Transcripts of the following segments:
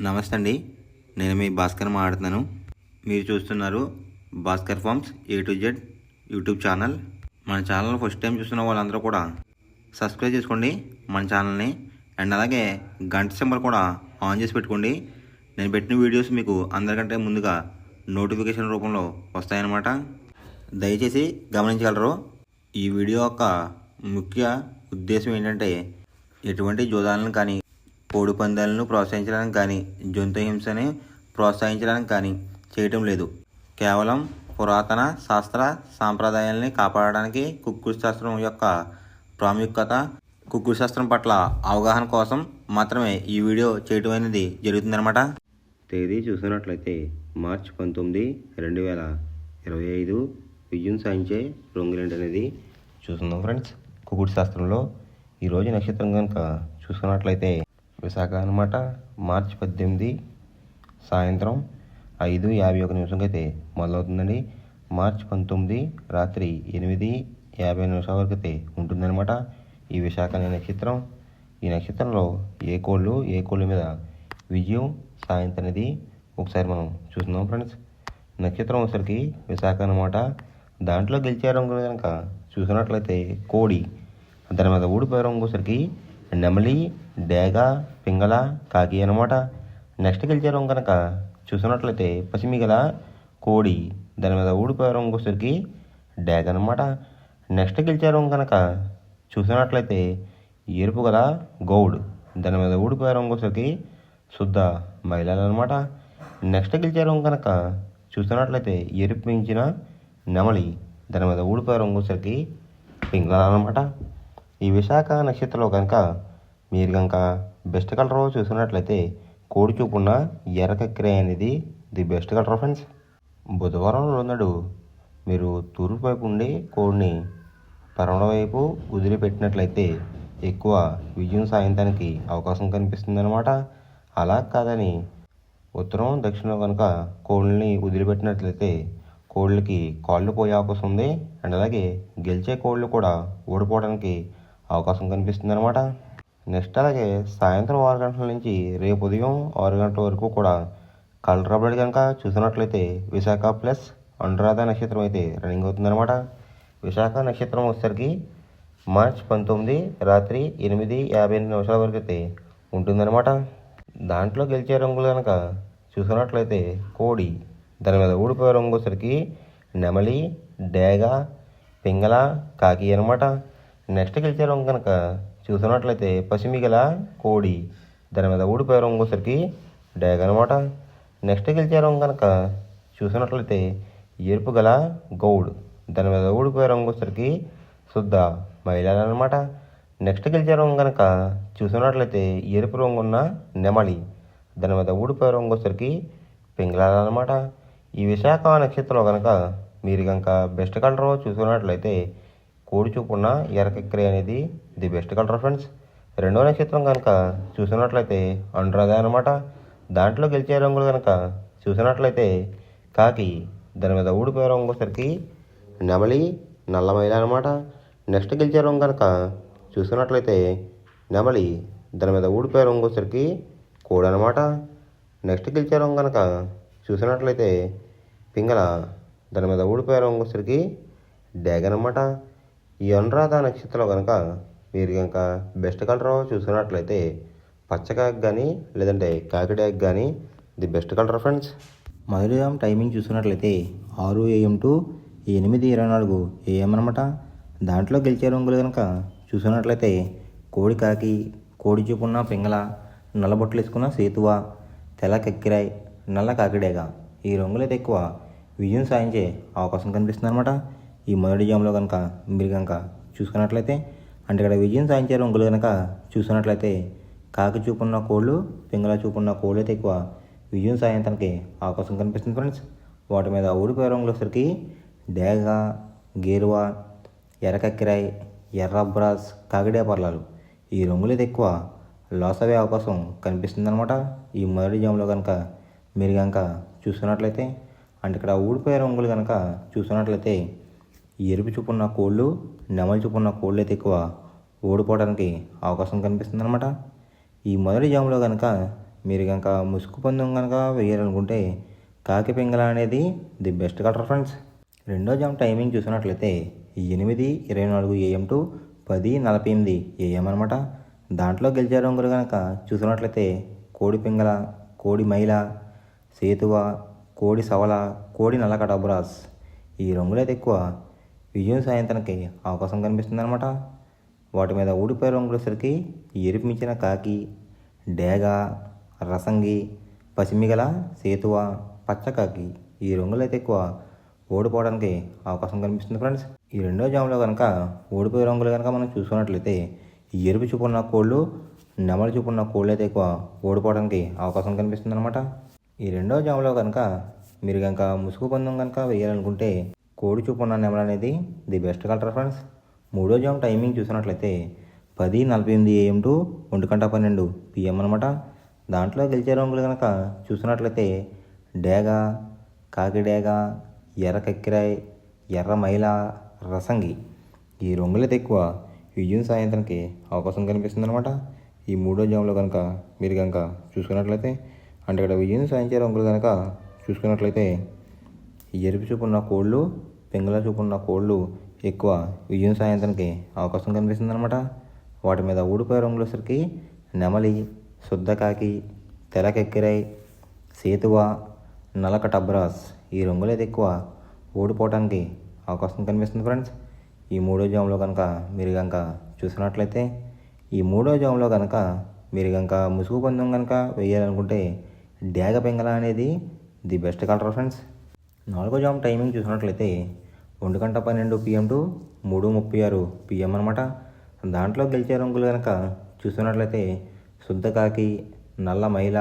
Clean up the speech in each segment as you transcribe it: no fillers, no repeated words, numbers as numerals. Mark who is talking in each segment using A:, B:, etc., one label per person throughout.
A: నమస్తే అండి. నేను మీ భాస్కర్ మాట్లాడుతున్నాను. మీరు చూస్తున్నారు Bhaskar farms A to Z YouTube channel. మన ఛానల్ ఫస్ట్ టైం చూస్తున్న వాళ్ళందరూ కూడా సబ్స్క్రైబ్ చేసుకోండి మన ఛానల్ని. అండ్ అలాగే గంట సింబల్ కూడా ఆన్ చేసి పెట్టుకోండి. నేను పెట్టిన వీడియోస్ మీకు అందరికంటే ముందుగా నోటిఫికేషన్ రూపంలో వస్తాయన్నమాట. దయచేసి గమనించగలరు. ఈ వీడియో యొక్క ముఖ్య ఉద్దేశం ఏంటంటే ఎటువంటి జోదాలను కానీ కోడి పందాలను ప్రోత్సహించడానికి కానీ జంతు హింసని ప్రోత్సహించడానికి కానీ చేయటం లేదు. కేవలం పురాతన శాస్త్ర సాంప్రదాయాల్ని కాపాడడానికి కుక్కుడు శాస్త్రం యొక్క ప్రాముఖ్యత, కుక్కుడు శాస్త్రం పట్ల అవగాహన కోసం మాత్రమే ఈ వీడియో చేయటం అనేది జరుగుతుందన్నమాట. తేదీ చూసినట్లయితే మార్చి 19, 2025 విజయం సాధించే రంగులేంటి అనేది చూస్తున్నాం ఫ్రెండ్స్. కుక్కుడు శాస్త్రంలో ఈరోజు నక్షత్రం కనుక చూసుకున్నట్లయితే విశాఖ అనమాట. మార్చి 18 సాయంత్రం 5:51 అయితే మొదలవుతుందండి. మార్చి 19 రాత్రి 8:50 వరకు అయితే ఉంటుందన్నమాట ఈ విశాఖ అనే నక్షత్రం. ఈ నక్షత్రంలో ఏ కోళ్ళు మీద విజయం సాయంత్రం అనేది ఒకసారి మనం చూస్తున్నాం ఫ్రెండ్స్. నక్షత్రం ఒకసారికి విశాఖ అనమాట. దాంట్లో గెలిచే రంగులు కనుక చూసినట్లయితే కోడి, దాని మీద ఊడిపోయే రంగు ఒకసారికి నెమలి, డేగ, పింగళ, కాకి అనమాట. నెక్స్ట్ గెలిచే రంగు కనుక చూసినట్లయితే పసిమిగల, కోడి, దాని మీద ఊడిపోయే రంగు వచ్చేసరికి డేగ అనమాట. నెక్స్ట్ గెలిచే రంగు కనుక చూసినట్లయితే ఎరుపు గల గౌడ్, దాని మీద ఊడిపోయే రంగు వచ్చేసరికి శుద్ధ మహిళలు అనమాట. నెక్స్ట్ గెలిచే రంగు కనుక చూసినట్లయితే ఎరుపు మించిన నెమలి, దాని మీద ఊడిపోయే రంగు వచ్చేసరికి పింగళ అనమాట. ఈ విశాఖ నక్షత్రంలో కనుక మీరు కనుక బెస్ట్ కలర్ చూసుకున్నట్లయితే కోడి చూపున్న ఎర్రకక్కిర అనేది ది బెస్ట్ కలర్ ఫ్రెండ్స్. బుధవారం రోజు మీరు తూర్పు వైపు ఉండి కోడిని పరమణ వైపు వదిలిపెట్టినట్లయితే ఎక్కువ విజయం సాధించడానికి అవకాశం కనిపిస్తుంది అనమాట. అలా కాదని ఉత్తరం దక్షిణం కనుక కోళ్ళని వదిలిపెట్టినట్లయితే కోళ్ళకి కాళ్ళు పోయే అవకాశం ఉంది. అండ్ అలాగే గెలిచే కోళ్ళు కూడా ఓడిపోవడానికి అవకాశం కనిపిస్తుంది అనమాట. నెక్స్ట్ అలాగే సాయంత్రం 6 గంటల నుంచి రేపు ఉదయం 6 గంటల వరకు కూడా కలర్ రబడి కనుక చూసినట్లయితే విశాఖ ప్లస్ అనురాధ నక్షత్రం అయితే రన్నింగ్ అవుతుందన్నమాట. విశాఖ నక్షత్రం వచ్చేసరికి మార్చి 19 రాత్రి 8:58 వరకు అయితే ఉంటుందన్నమాట. దాంట్లో గెలిచే రంగులు కనుక చూసినట్లయితే కోడి, దాని మీద ఊడిపోయే రంగు వచ్చేసరికి నెమలి, డేగ, పింగళ, కాకి అనమాట. నెక్స్ట్ గెలిచే రంగు కనుక చూసినట్లయితే పసిమిగల, కోడి, దాని మీద ఊడిపోయే రంగు వచ్చేసరికి డేగ అనమాట. నెక్స్ట్ గెలిచే రంగు కనుక చూసినట్లయితే ఎరుపు గల గౌడ్, దాని మీద ఊడిపోయే రంగు వచ్చేసరికి శుద్ధ మహిళలు అనమాట. నెక్స్ట్ గెలిచే రంగు కనుక చూసినట్లయితే ఎరుపు రంగు ఉన్న నెమలి, దాని మీద ఊడిపోయే రంగు వచ్చేసరికి పింగళాలు అనమాట. ఈ విశాఖ నక్షత్రంలో కనుక మీరు కనుక బెస్ట్ కలర్ చూసుకున్నట్లయితే కోడి చూపున్న ఎర్రకక్కిర అనేది ది బెస్ట్ కలర్ ఫ్రెండ్స్. రెండో నక్షత్రం కనుక చూసినట్లయితే అనురాధ అనమాట. దాంట్లో గెలిచే రంగులు కనుక చూసినట్లయితే కాకి, దాని మీద ఊడిపోయే రంగు వచ్చేసరికి నెమలి, నల్ల మైల అనమాట. నెక్స్ట్ గెలిచే రంగు కనుక చూసినట్లయితే నెమలి, దాని మీద ఊడిపోయే రంగు వచ్చేసరికి కోడి అనమాట. నెక్స్ట్ గెలిచే రంగు కనుక చూసినట్లయితే పింగళ, దాని మీద ఊడిపోయే రంగు వచ్చేసరికి డేగ అనమాట. ఈ అనురాధ నక్షత్రంలో కనుక మీరు కనుక బెస్ట్ కలర్ చూసుకున్నట్లయితే పచ్చకాకి కానీ లేదంటే కాకిడాకి కానీ ది బెస్ట్ కలర్ ఫ్రెండ్స్. మొదటి టైమింగ్ చూసుకున్నట్లయితే 6 AM టు 8:24 AM అనమాట. దాంట్లో గెలిచే రంగులు కనుక చూసుకున్నట్లయితే కోడి కాకి, కోడి చూపున్న పింగళ, నల్ల బొట్టలు వేసుకున్న సేతువ, తెల్ల కక్కిరాయ్, నల్ల కాకిడేగ, ఈ రంగులు అయితే ఎక్కువ విజయం సాధించే అవకాశం కనిపిస్తుంది అనమాట. ఈ మొదటి జామ్లో కనుక మీరు కనుక చూసుకున్నట్లయితే అంటే ఇక్కడ విజయం సాధించే రంగులు కనుక చూసుకున్నట్లయితే కాకి చూపున్న కోళ్ళు, పింగళ చూపున్న కోళ్ళు అయితే ఎక్కువ విజయం సాధించడానికి అవకాశం కనిపిస్తుంది ఫ్రెండ్స్. వాటి మీద ఊడిపోయే రంగులు వచ్చేసరికి డేగ, గేరువ, ఎర్రకక్కిరాయ్, ఎర్రబ్రాస్, కాకిడే పర్లాలు, ఈ రంగులు అయితే ఎక్కువ లాస్ అయ్యే అవకాశం కనిపిస్తుంది అనమాట. ఈ మొదటి జామ్లో కనుక మీరు కనుక చూసుకున్నట్లయితే అంటే ఇక్కడ ఊడిపోయే రంగులు కనుక చూసుకున్నట్లయితే ఎరుపు చూపున్న కోళ్ళు, నెమలి చూపున్న కోళ్ళు అయితే ఎక్కువ ఓడిపోవడానికి అవకాశం కనిపిస్తుంది అనమాట. ఈ మొదటి జాములో కనుక మీరు కనుక ముసుగు పందెం కనుక వేయాలనుకుంటే కాకి పింగళ అనేది ది బెస్ట్ కలర్ ఫ్రెండ్స్. రెండో జామ్ టైమింగ్ చూసినట్లయితే 8:24 AM టు 10:48 AM అనమాట. దాంట్లో గెలిచే రంగులు కనుక చూసినట్లయితే కోడి పింగళ, కోడి మైల, సేతువ, కోడి సవల, కోడి నల్ల కటబ్రాస్. ఈ రంగులైతే ఎక్కువ విజయం సాయంత్రానికి అవకాశం కనిపిస్తుంది అనమాట. వాటి మీద ఊడిపోయే రంగులసరికి ఎరుపు మించిన కాకి, డేగ, రసంగి, పసిమిగల, సేతువ, పచ్చకాకి. ఈ రంగులైతే ఎక్కువ ఓడిపోవడానికి అవకాశం కనిపిస్తుంది ఫ్రెండ్స్. ఈ రెండో జాములో కనుక ఓడిపోయే రంగులు కనుక మనం చూసుకున్నట్లయితే ఎరుపు చూపున్న కోళ్ళు, నెమలి చూపున్న కోళ్ళు అయితే ఎక్కువ ఓడిపోవడానికి అవకాశం కనిపిస్తుంది అనమాట. ఈ రెండో జాములో కనుక మీరు కనుక ముసుగు పందెం కనుక వేయాలనుకుంటే కోడి చూపున్న నెమలి అనేది ది బెస్ట్ కలర్ ఫ్రెండ్స్. మూడో జామ్ టైమింగ్ చూసినట్లయితే 10:48 AM టు 1:12 PM అనమాట. దాంట్లో గెలిచే రంగులు కనుక చూసినట్లయితే డేగ, కాకి డేగ, ఎర్ర కక్కిరాయ్, ఎర్ర మైల, రసంగి. ఈ రంగులైతే ఎక్కువ విజయం సాయంత్రానికి అవకాశం కనిపిస్తుంది అనమాట. ఈ మూడో జాములో కనుక మీరు కనుక చూసుకున్నట్లయితే అంటే ఇక్కడ విజయం సాధించే రంగులు కనుక చూసుకున్నట్లయితే ఎరుపు చూపున్న కోళ్ళు, పింగళ చూపున్న కోళ్ళు ఎక్కువ విజయం సాయంత్రానికి అవకాశం కనిపిస్తుంది అనమాట. వాటి మీద ఊడిపోయే రంగులసరికి నెమలి, శుద్ధకాకి, తెలకెక్కిరాయ్, సేతువ, నలక టబ్రాస్. ఈ రంగులైతే ఎక్కువ ఓడిపోవడానికి అవకాశం కనిపిస్తుంది ఫ్రెండ్స్. ఈ మూడో జాములో కనుక మీరు కనుక చూసినట్లయితే ఈ మూడో జాములో కనుక మీరు కనుక ముసుగు పందెం కనుక వేయాలనుకుంటే డేగ పింగళ అనేది ది బెస్ట్ కలర్ ఫ్రెండ్స్. నాలుగో జామ్ టైమింగ్ చూసినట్లయితే 1:12 PM టు 3:36 PM అనమాట. దాంట్లో గెలిచే రంగులు కనుక చూసినట్లయితే శుద్ధకాకి, నల్ల మైల,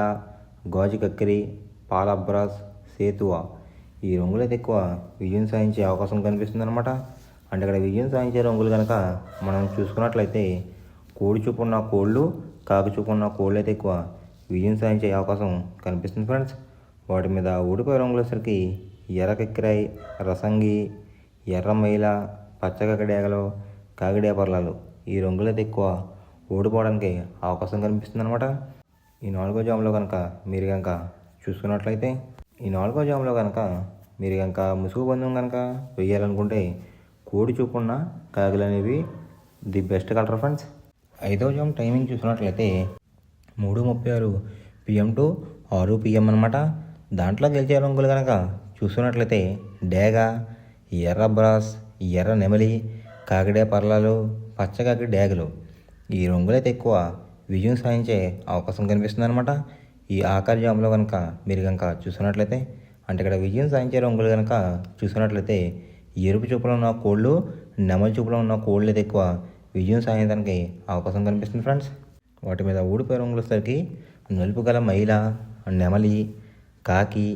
A: గాజు కక్కిరి, పాలబ్రాస్, సేతువ. ఈ రంగులైతే ఎక్కువ విజయం సాధించే అవకాశం కనిపిస్తుంది అనమాట. అంటే ఇక్కడ విజయం సాధించే రంగులు కనుక మనం చూసుకున్నట్లయితే కోడి చూపున్న కోళ్ళు, కాకి చూపున్న కోళ్ళు అయితే ఎక్కువ విజయం సాధించే అవకాశం కనిపిస్తుంది ఫ్రెండ్స్. వాటి మీద ఊడిపోయే రంగులసరికి ఎర్ర కక్కిరాయ్, రసంగి, ఎర్ర మైల, పచ్చకక్కడేగలు, కాకిడే పర్లాలు. ఈ రంగులైతే ఎక్కువ ఓడిపోవడానికి అవకాశం కనిపిస్తుంది అనమాట. ఈ నాలుగో జాములో కనుక మీరు కనుక చూసుకున్నట్లయితే ఈ నాలుగో జాములో కనుక మీరు కనుక ముసుగు పందెం కనుక వేయాలనుకుంటే కోడి చూపున్న కాకులు అనేవి ది బెస్ట్ కలర్ ఫ్రెండ్స్. ఐదో జామ్ టైమింగ్ చూసుకున్నట్లయితే 3:36 PM టు 6 PM అనమాట. దాంట్లో గెలిచే రంగులు కనుక చూసుకున్నట్లయితే డేగ, ఎర్ర బ్రాస్, ఎర్ర నెమలి, కాకిడే పర్లాలు, పచ్చకాకి డేగలు. ఈ రంగులైతే ఎక్కువ విజయం సాధించే అవకాశం కనిపిస్తుంది అనమాట. ఈ ఆఖరి జాములో కనుక మీరు కనుక చూసుకున్నట్లయితే అంటే ఇక్కడ విజయం సాధించే రంగులు కనుక చూసుకున్నట్లయితే ఎరుపు చూపులో ఉన్న కోళ్ళు, నెమలి చూపులో ఉన్న కోళ్ళు అయితే ఎక్కువ విజయం సాధించడానికి అవకాశం కనిపిస్తుంది ఫ్రెండ్స్. వాటి మీద ఊడిపోయే రంగులు వచ్చేసరికి నలుపు గల మైల, నెమలి, కాకి,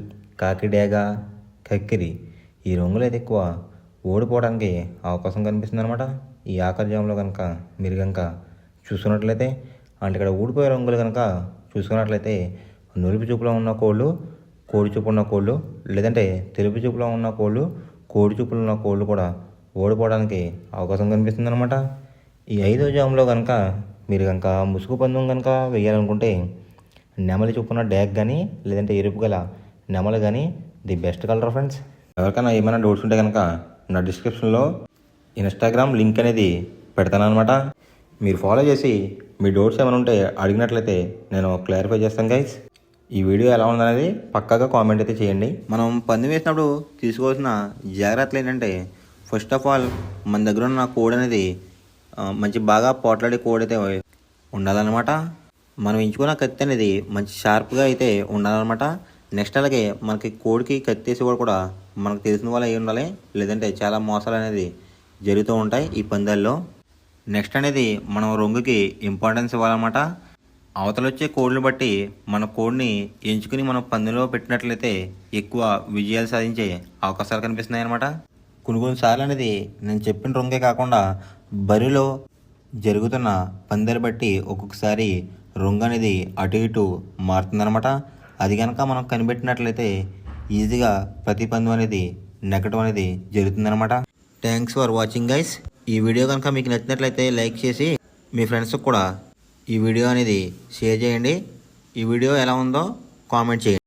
A: కాకిడేగ, కక్కిరి. ఈ రంగులైతే ఎక్కువ ఓడిపోవడానికి అవకాశం కనిపిస్తుంది అనమాట. ఈ ఆఖరి జాములో కనుక మీరు కనుక చూసుకున్నట్లయితే అంటే ఇక్కడ ఊడిపోయే రంగులు కనుక చూసుకున్నట్లయితే నులుపు చూపులో ఉన్న కోళ్ళు, కోడి చూపు ఉన్న కోళ్ళు, లేదంటే తెలుపు చూపులో ఉన్న కోళ్ళు, కోడి చూపులో ఉన్న కోళ్ళు కూడా ఓడిపోవడానికి అవకాశం కనిపిస్తుంది అనమాట. ఈ ఐదో జాములో కనుక మీరు కనుక ముసుగు పందెం కనుక వేయాలనుకుంటే నెమలి చూపున్న డ్యాగ్ కానీ లేదంటే ఎరుపు గల నెమలి కానీ ది బెస్ట్ కలర్ ఫ్రెండ్స్. ఎవరికైనా ఏమైనా డౌట్స్ ఉంటే కనుక నా డిస్క్రిప్షన్లో ఇన్స్టాగ్రామ్ లింక్ అనేది పెడతాను అనమాట. మీరు ఫాలో చేసి మీ డౌట్స్ ఏమైనా ఉంటే అడిగినట్లయితే నేను క్లారిఫై చేస్తాను గైస్. ఈ వీడియో ఎలా ఉందనేది పక్కాగా కామెంట్ అయితే చేయండి. మనం పందెం వేసినప్పుడు తీసుకోవాల్సిన జాగ్రత్తలు ఏంటంటే ఫస్ట్ ఆఫ్ ఆల్ మన దగ్గర ఉన్న కోడ్ అనేది మంచి బాగా పోట్లాడే కోడ్ అయితే ఉండాలన్నమాట. మనం ఎంచుకున్న కత్తి అనేది మంచి షార్ప్గా అయితే ఉండాలన్నమాట. నెక్స్ట్ అలాగే మనకి కోడికి కత్తి వేసేవాడు కూడా మనకు తెలిసిన వాళ్ళు అయి ఉండాలి, లేదంటే చాలా మోసాలు అనేది జరుగుతూ ఉంటాయి ఈ పందాల్లో. నెక్స్ట్ అనేది మనం రంగుకి ఇంపార్టెన్స్ ఇవ్వాలన్నమాట. అవతల వచ్చే కోడ్ని బట్టి మన కోడ్ని ఎంచుకుని మనం పందెంలో పెట్టినట్లయితే ఎక్కువ విజయాలు సాధించే అవకాశాలు కనిపిస్తున్నాయి అన్నమాట. కొన్నిసార్లు అనేది నేను చెప్పిన రంగే కాకుండా బరిలో జరుగుతున్న పందాలు బట్టి ఒక్కొక్కసారి రంగు అనేది అటు ఇటు మారుతుందన్నమాట. అది కనుక మనం కనిపెట్టినట్లయితే ఈజీగా ప్రతి పందెం అనేది నెగ్గడం అనేది జరుగుతుందన్నమాట. Thanks for watching guys. ఈ వీడియో కనుక మీకు నచ్చినట్లయితే లైక్ చేసి మీ ఫ్రెండ్స్కి కూడా ఈ వీడియో అనేది షేర్ చేయండి. ఈ వీడియో ఎలా ఉందో కామెంట్ చేయండి.